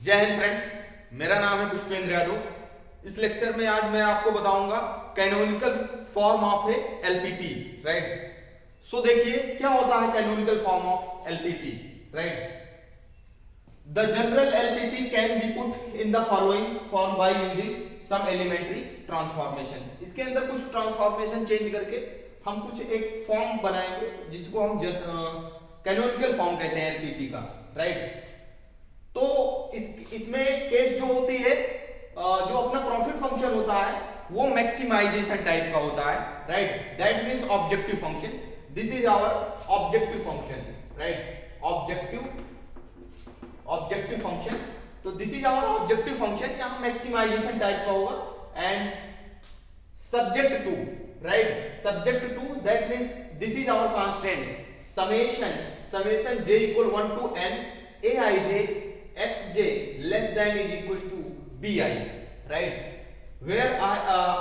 जय हिंद फ्रेंड्स, मेरा नाम है पुष्पेंद्र यादव। इस लेक्चर में आज मैं आपको बताऊंगा canonical form of a LPP. Right. So देखिए क्या होता है canonical form of LPP. Right. The general LPP can be put in the following form by using some elementary transformation. इसके अंदर कुछ ट्रांसफॉर्मेशन चेंज करके हम कुछ एक फॉर्म बनाएंगे जिसको हम कैनोनिकल फॉर्म कहते हैं एलपीपी का। राइट। तो इसमें केस जो होती है, जो अपना प्रॉफिट फंक्शन होता है वो मैक्सिमाइजेशन टाइप का होता है। Right. That means objective function. This is our objective function. Right. Objective function. तो this is our objective function, यहां मैक्सिमाइजेशन टाइप का होगा। And subject to, right, subject to that means this is our constant summation j equal 1 to n aij xj less than is equals to bi, right, where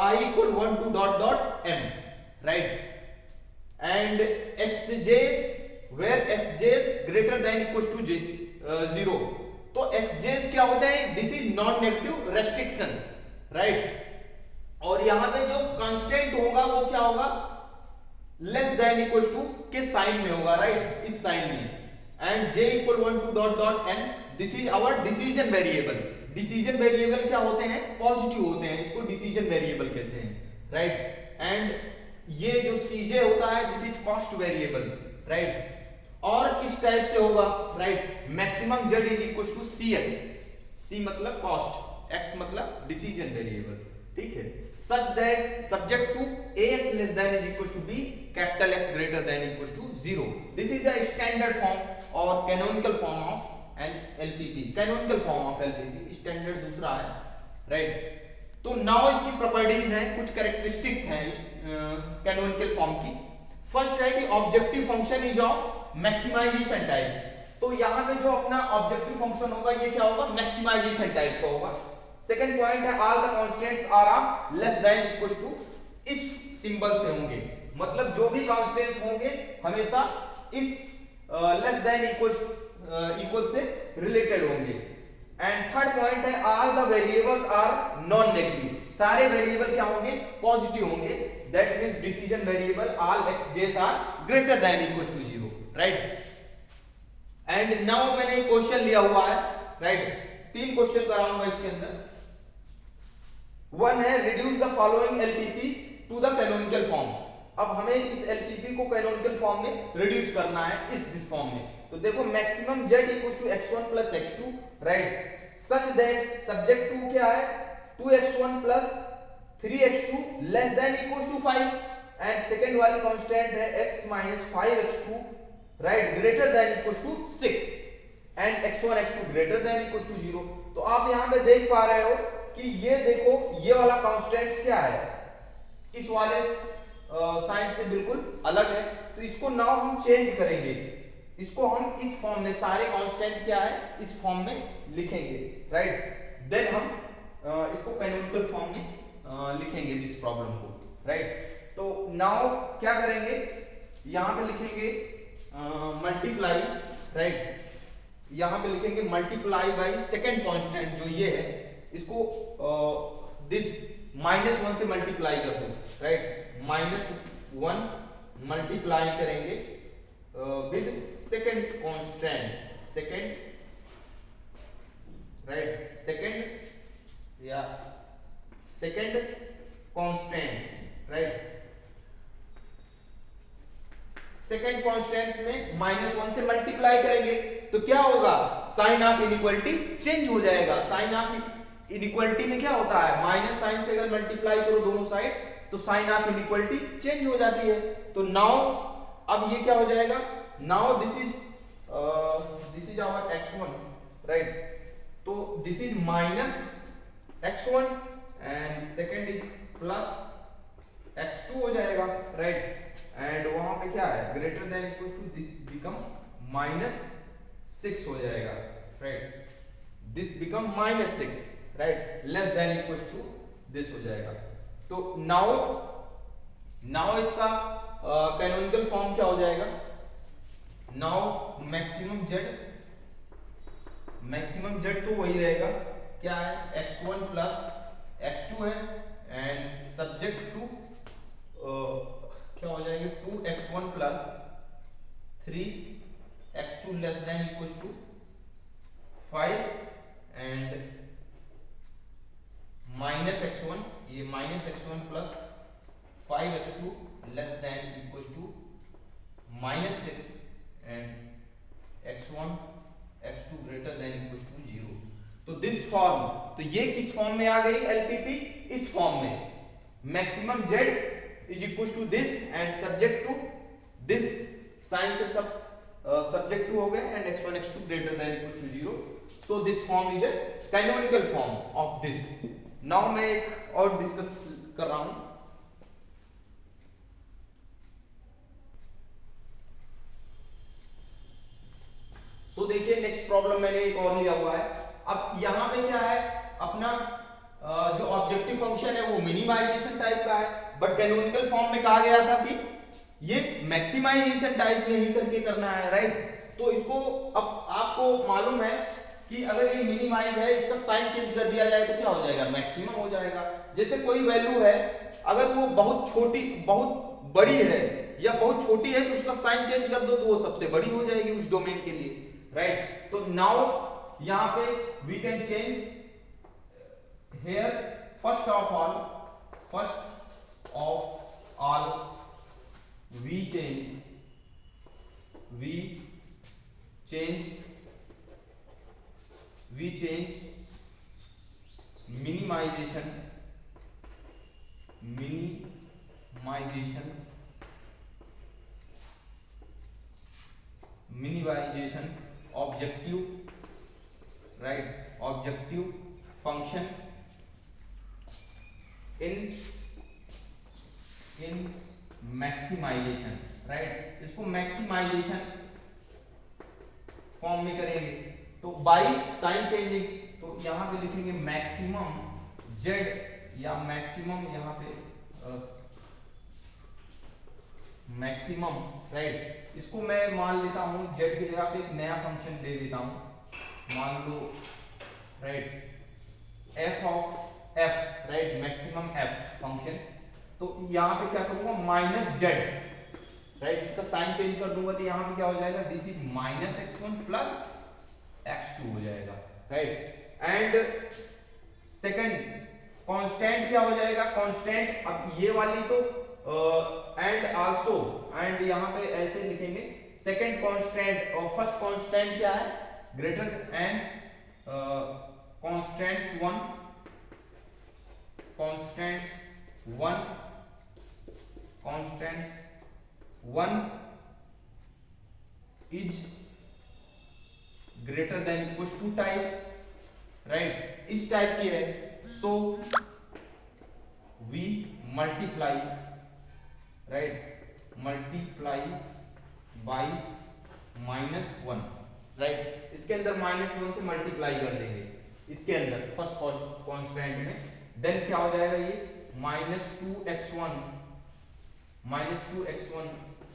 I equal 1 to dot m, right, and xj's where xj's greater than equals to 0। तो xj's क्या होते हैं? This is non negative restrictions. Right. और यहां पे जो constant होगा वो क्या होगा? लेस देन इक्वल टू के साइन में होगा। राइट। इस साइन में। And j equal 1 to dot n, this is our decision variable. Decision variable क्या होते हैं? पॉजिटिव होते हैं, इसको डिसीजन वेरिएबल कहते हैं। राइट। एंड ये जो cj होता है this is cost variable. Right. और इस टाइप से होगा। Right. Maximum z is equal to cx, c मतलब कॉस्ट, x मतलब डिसीजन वेरिएबल। ठीक है। such that subject to ax less than is equal to b, capital X greater than equals to 0। this is the standard form or canonical form of an LPP। canonical form of LPP standard दूसरा है। Right. तो now इसकी properties हैं, कुछ characteristics हैं इस canonical form की। First है कि objective function is of maximization type. तो यहां पे जो अपना ऑब्जेक्टिव फंक्शन होगा ये क्या होगा? मैक्सिमाइजेशन टाइप का होगा। सेकंड पॉइंट है all the constants are of less than equal to, इस सिंबल से होंगे, मतलब जो भी कांस्टेंट्स होंगे हमेशा इस लेस देन इक्वल से रिलेटेड होंगे। एंड थर्ड पॉइंट है all the variables are non negative. सारे वेरिएबल क्या होंगे? पॉजिटिव होंगे। That means decision variable all xj's are greater than equal to 0। Right. And now मैंने एक क्वेश्चन लिया हुआ है। राइट। 3 क्वेश्चन कराऊंगा इसके अंदर। वन है reduce the following LPP to the canonical form. अब हमें इस एलपीपी को कैनोनिकल फॉर्म में रिड्यूस करना है इस फॉर्म में। तो देखो maximum z equals to x1 plus x2, right, such that subject to क्या है? 2x1 plus 3x2 less than equals to 5। And second वाली कांस्टेंट है x minus 5x2, right, greater than equals to 6 and x1 x2 greater than equals to 0। तो आप यहां पे देख पा रहे हो कि ये देखो ये वाला कांस्टेंट क्या है? इस वाले साइन से बिल्कुल अलग है। तो इसको नाउ हम चेंज करेंगे, इसको हम इस फॉर्म में, सारे कांस्टेंट क्या है इस फॉर्म में लिखेंगे। राइट। देन हम इसको कैनोनिकल फॉर्म में लिखेंगे इस प्रॉब्लम को। राइट। तो नाउ क्या करेंगे? यहां पे लिखेंगे मल्टीप्लाई। राइट। यहां पे लिखेंगे मल्टीप्लाई बाय सेकंड कांस्टेंट जो ये है, इसको दिस -1 से मल्टीप्लाई कर दो। राइट। -1 मल्टीप्लाई करेंगे with second constant, right, second constant. Right. Second constants में -1 से मल्टीप्लाई करेंगे तो क्या होगा? साइन ऑफ इनइक्वालिटी चेंज हो जाएगा। साइन ऑफ इनइक्वालिटी में क्या होता है? माइनस साइन से अगर मल्टीप्लाई करो दोनों साइड तो साइन ऑफ इनइक्वालिटी चेंज हो जाती है। तो नाउ अब ये क्या हो जाएगा? Now this is our x1, right. तो this is minus x1 and second is plus x2 हो जाएगा। राइट। एंड वहां पे क्या है? Greater than equal to this become -6 हो जाएगा। Right. This become -6, right, less than equal to this हो जाएगा। तो नाउ इसका कैनोनिकल फॉर्म क्या हो जाएगा? Now maximum z maximum Z तो वही रहेगा, क्या है, x1 प्लस x2 है एंड सब्जेक्ट टू क्या हो जाएंगे 2x1 plus 3x2 less than equal to 5 and minus x1, ये minus x1 plus 5x2 less than equal to minus 6 and x1 x2 greater than equal to 0। तो this form, तो ये किस form में आ गई एलपीपी, इस फॉर्म में maximum z is equal to this and subject to this, sign से सब सब्जेक्ट टू हो गए and x1 x2 greater than equal to 0। So this form is a canonical form of this. Now मैं एक और discuss कर रहा हूं। तो देखिए नेक्स्ट प्रॉब्लम मैंने एक और लिया हुआ है। अब यहां पे क्या है, अपना जो ऑब्जेक्टिव फंक्शन है वो मिनिमाइजेशन टाइप का है, बट कैनोनिकल फॉर्म में कहा गया था कि ये मैक्सिमाइजेशन टाइप में ही करके करना है, राइट। तो इसको अब आपको मालूम है कि अगर ये मिनिमाइज है, इसका साइन चेंज कर दिया जाए तो क्या हो जाएगा, मैक्सिमम हो जाएगा। जैसे कोई वैल्यू है, अगर वो बहुत छोटी, बहुत बड़ी है या बहुत छोटी है, तो उसका साइन चेंज कर दो तो वो सबसे बड़ी हो जाएगी उस डोमेन के लिए, राइट। तो नाउ यहां पे we can change here first of all we change minimization objective, right, objective function in maximization, right. इसको मैक्सिमाइजेशन फॉर्म में करेंगे तो बाय साइन चेंजिंग, तो यहां पे लिखेंगे मैक्सिमम जेड या मैक्सिमम, यहां पे मैक्सिमम, राइट। इसको मैं मान लेता हूं जेड की जगह पे एक नया फंक्शन दे देता हूं, मान लो, right, F of F, right, maximum F function. तो यहां पे क्या करूंगा, माइनस जेड, राइट, इसका साइन चेंज कर दूंगा तो यहां पे क्या हो जाएगा, this is minus x1 plus x2 हो जाएगा, राइट। एंड सेकंड कांस्टेंट क्या हो जाएगा, कांस्टेंट, अब ये वाली तो एंड आल्सो, एंड यहां पे ऐसे लिखेंगे सेकंड कांस्टेंट और फर्स्ट कांस्टेंट क्या है, greater and constants 1 is greater than equals to type, right, इस टाइप की है। So we multiply, right, multiply by -1, right, इसके अंदर -1 से मल्टीप्लाई कर देंगे इसके अंदर फर्स्ट कांस्टेंट में, देन क्या हो जाएगा, ये -2x1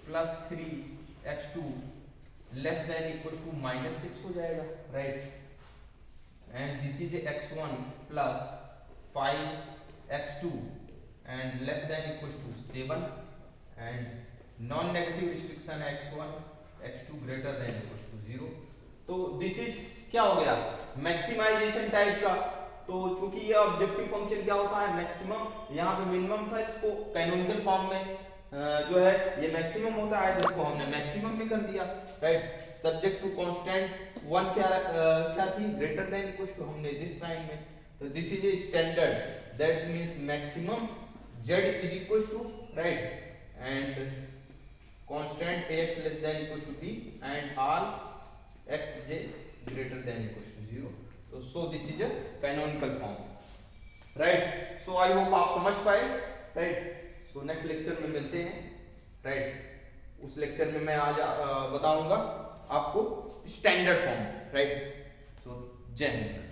plus 3x2 less than equal to -6 हो जाएगा, right. And this is x1 plus 5x2 and less than equal to 7 and non negative restriction x1 x2 greater than equal to 0। तो this is क्या हो गया, maximisation type का। तो चूंकि ये ऑब्जेक्टिव फंक्शन क्या होता है, मैक्सिमम, यहाँ पे मिनिमम था, इसको कैनोनिकल फॉर्म में जो है ये मैक्सिमम होता है, जिसको हमने मैक्सिमम में कर दिया, राइट। सब्जेक्ट टू कांस्टेंट 1 क्या थी, ग्रेटर देन इक्वल टू, हमने दिस साइन में, तो this is a standard, that means maximum z is equal to, right, and constant ax less than equal to b and all xj greater than equals to 0। तो so this is a canonical form, right। so I hope आप समझ पाए, right। so next lecture में मिलते हैं, right। उस lecture में मैं आज बताऊंगा आपको स्टैंडर्ड फॉर्म, राइट। so जय हिंद।